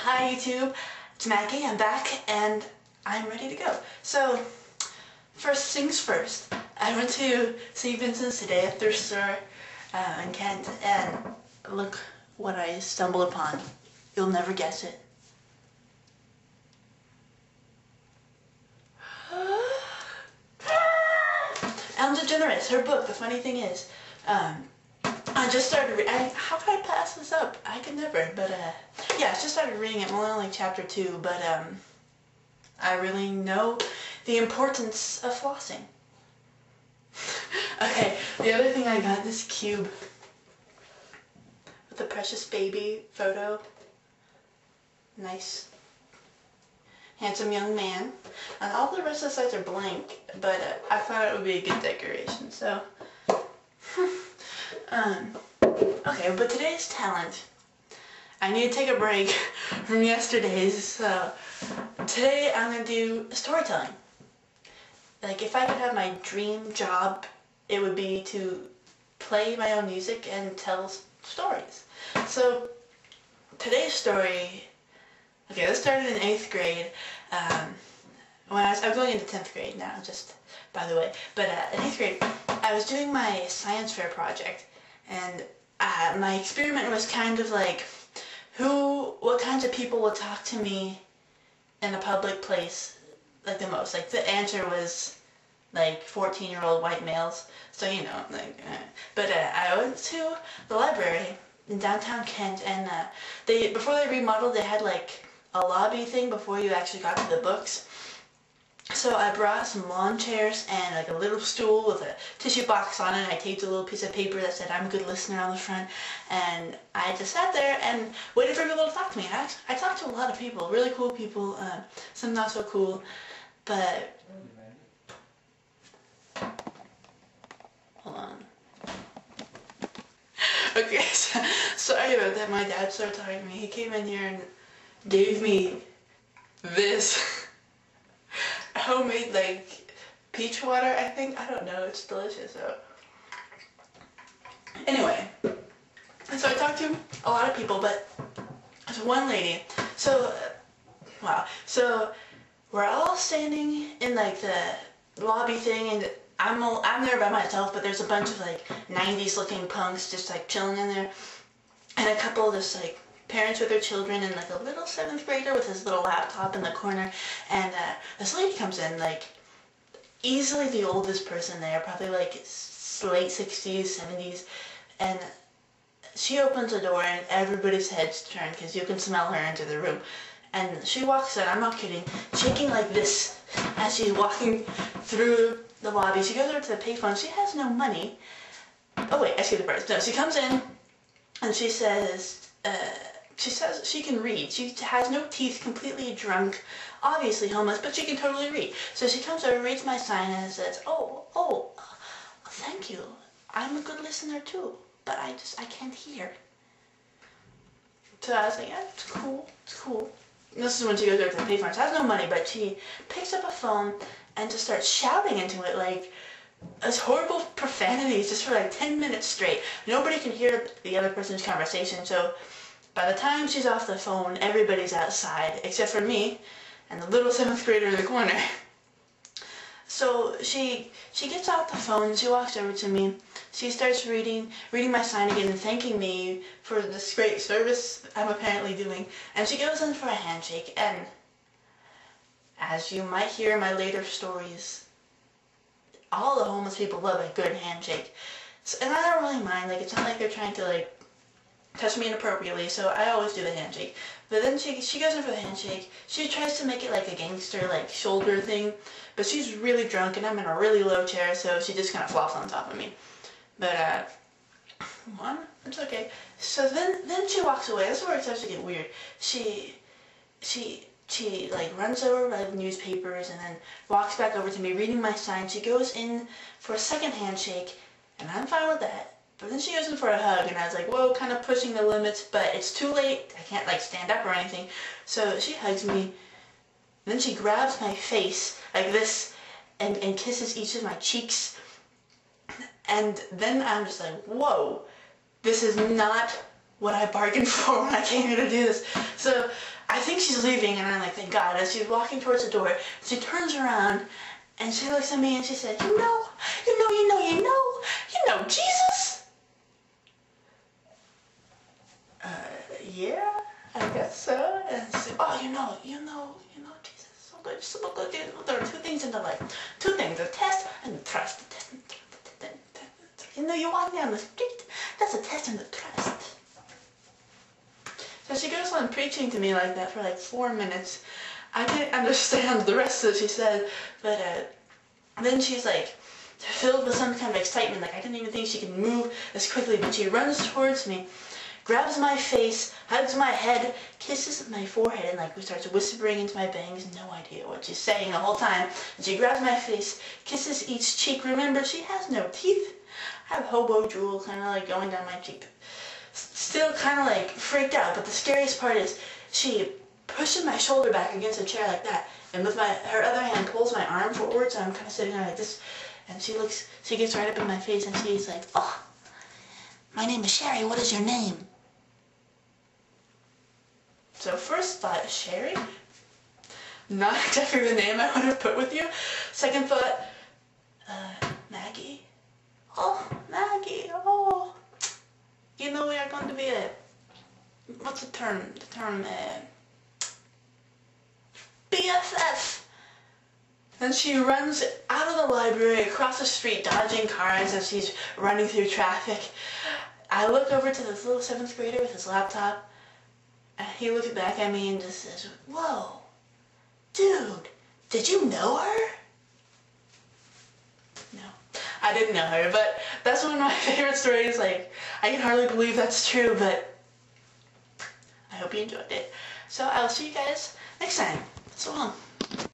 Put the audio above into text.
Hi YouTube, it's Maggie, I'm back and I'm ready to go. So, first things first, I went to St. Vincent's today, a thrift store in Kent, and look what I stumbled upon. You'll never guess it. Ellen DeGeneres, her book. The funny thing is, I just started how could I pass this up? I could never, but yeah, I just started reading it. I'm only on like chapter 2, but I really know the importance of flossing. Okay, the other thing I got, this cube with the precious baby photo. Nice. Handsome young man. And all the rest of the sides are blank, but I thought it would be a good decoration, so. Okay, but today's talent. I need to take a break from yesterday's, so today I'm going to do storytelling. Like, if I could have my dream job, it would be to play my own music and tell stories. So, today's story, okay, this started in 8th grade. When I'm going into 10th grade now, just by the way. But in 8th grade, I was doing my science fair project, and my experiment was kind of like, what kinds of people would talk to me in a public place like the most. Like, the answer was like 14-year-old white males. So, you know, like, but I went to the library in downtown Kent, and before they remodeled, they had like a lobby thing before you actually got to the books. So I brought some lawn chairs and like a little stool with a tissue box on it. I taped a little piece of paper that said "I'm a good listener" on the front, and I just sat there and waited for people to talk to me. And I talked to a lot of people, really cool people, some not so cool, but hold on. Okay, so, sorry about that. My dad started talking to me. He came in here and gave me this homemade, like, peach water, I think. I don't know. It's delicious. So, anyway, so I talked to a lot of people, but there's one lady. So, wow. So, we're all standing in, like, the lobby thing, and I'm there by myself, but there's a bunch of, like, 90s looking punks just, like, chilling in there, and a couple of just, like, parents with their children, and like a little 7th grader with his little laptop in the corner. And this lady comes in, like easily the oldest person there, probably like late 60s, 70s, and she opens the door and everybody's heads turn because you can smell her into the room. And she walks in, I'm not kidding, shaking like this as she's walking through the lobby. She goes over to the payphone. She has no money. Oh wait, I see the birds. No, she comes in and she says she can read. She has no teeth, completely drunk, obviously homeless, but she can totally read. So she comes over, reads my sign, and says, oh, thank you. I'm a good listener too, but I can't hear. So I was like, yeah, it's cool, it's cool. And this is when she goes over to the payphone. She has no money, but she picks up a phone and just starts shouting into it, like, as horrible profanities just for like 10 minutes straight. Nobody can hear the other person's conversation, so by the time she's off the phone, everybody's outside, except for me and the little 7th grader in the corner. So she gets off the phone, she walks over to me, she starts reading my sign again and thanking me for this great service I'm apparently doing, and she goes in for a handshake, and as you might hear in my later stories, all the homeless people love a good handshake. So, and I don't really mind, like, it's not like they're trying to, like, touch me inappropriately, so I always do the handshake. But then she goes in for the handshake. She tries to make it like a gangster, like, shoulder thing, but she's really drunk, and I'm in a really low chair, so she just kind of flops on top of me. But, it's okay. So then she walks away. This is where it starts to get weird. She like runs over by the newspapers and then walks back over to me, reading my sign. She goes in for a second handshake, and I'm fine with that. But then she goes in for a hug, and I was like, whoa, kind of pushing the limits, but it's too late. I can't, like, stand up or anything. So she hugs me, and then she grabs my face like this and kisses each of my cheeks. And then I'm just like, whoa, this is not what I bargained for when I came here to do this. So I think she's leaving, and I'm like, thank God. As she's walking towards the door, she turns around and she looks at me and she said, you know Jesus? Yeah, I guess so. And she said, oh, you know Jesus. So good, so good. There are two things in the life. Two things, the test and the trust. The test and the trust. You know, you walk down the street, that's a test and the trust. So she goes on preaching to me like that for like 4 minutes. I didn't understand the rest of what she said, but then she's like filled with some kind of excitement. Like I didn't even think she could move as quickly, but she runs towards me, grabs my face, hugs my head, kisses my forehead, and like starts whispering into my bangs. No idea what she's saying the whole time. And she grabs my face, kisses each cheek. Remember, she has no teeth. I have hobo drool kind of like going down my cheek. Still kind of like freaked out, but the scariest part is she pushes my shoulder back against the chair like that, and with her other hand pulls my arm forward, so I'm kind of sitting there like this, and she gets right up in my face, and she's like, oh, my name is Sherry, what is your name? So first thought, Sherry? Not exactly the name I would have put with you. Second thought, Maggie. Oh, Maggie, oh. You know we are going to be what's the term? The term, BFF. Then she runs out of the library, across the street, dodging cars as she's running through traffic. I look over to this little 7th grader with his laptop, and he looks back at me and just says, whoa, dude, did you know her? No. I didn't know her, but that's one of my favorite stories. Like, I can hardly believe that's true, but I hope you enjoyed it. So I'll see you guys next time. So long.